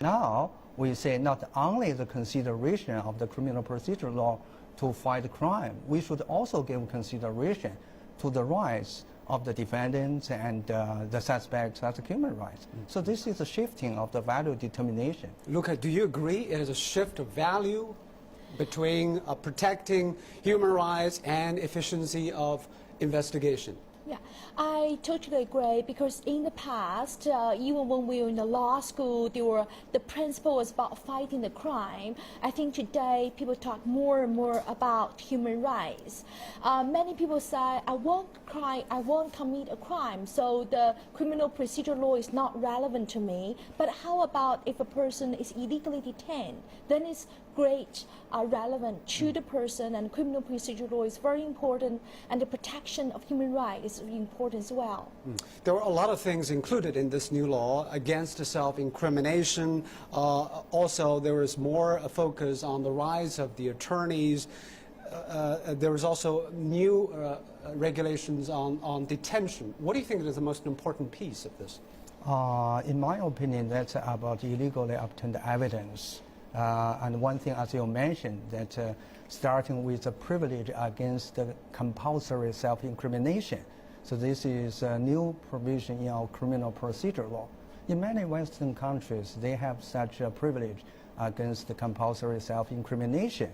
Now, we say not only the consideration of the criminal procedure law to fight crime, we should also give consideration to the rights of the defendants and the suspects as human rights. So this is a shifting of the value determination. Luca, do you agree it is a shift of value between protecting human rights and efficiency of investigation? Yeah, I totally agree, because in the past, even when we were in the law school, the principle was about fighting the crime. I think today people talk more and more about human rights. Many people say, I won't commit a crime, so the criminal procedure law is not relevant to me. But how about if a person is illegally detained? Then it's great relevant to the person, and criminal procedure law is very important, and the protection of human rights is important as well. There are a lot of things included in this new law against self-incrimination. Also, there is more a focus on the rights of the attorneys. There is also new regulations on detention. What do you think is the most important piece of this? In my opinion, that's about illegally obtained evidence. And one thing, as you mentioned, that starting with the privilege against the compulsory self-incrimination. So this is a new provision in our criminal procedure law. In many Western countries, they have such a privilege against the compulsory self-incrimination.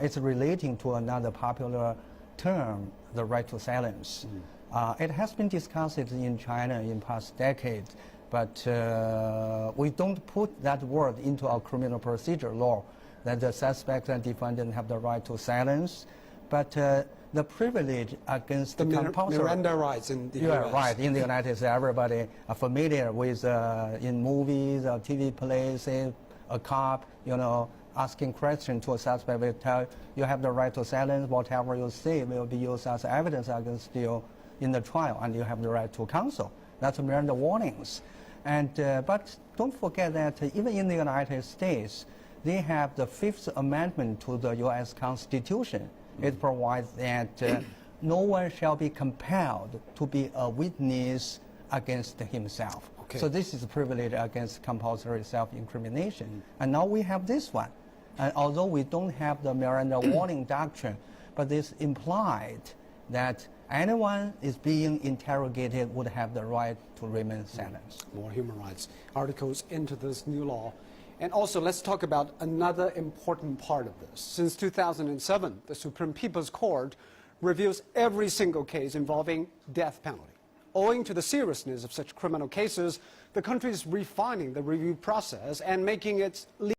It's relating to another popular term, the right to silence. It has been discussed in China in past decades, but we don't put that word into our criminal procedure law, that the suspect and defendant have the right to silence. But the privilege against the compulsory... Miranda rights in the US. Right. In the United States, everybody are familiar with, in movies or TV plays, say, a cop, asking questions to a suspect will tell you have the right to silence. Whatever you say will be used as evidence against you in the trial, and you have the right to counsel. That's Miranda warnings. And, but don't forget that even in the United States, they have the Fifth Amendment to the U.S. Constitution. It provides that no one shall be compelled to be a witness against himself. Okay. So this is a privilege against compulsory self-incrimination. And now we have this one. And although we don't have the Miranda warning doctrine, but this implied that anyone is being interrogated would have the right to remain silent. More human rights articles into this new law. And also, let's talk about another important part of this. Since 2007, the Supreme People's Court reviews every single case involving death penalty. Owing to the seriousness of such criminal cases, the country is refining the review process and making it legal.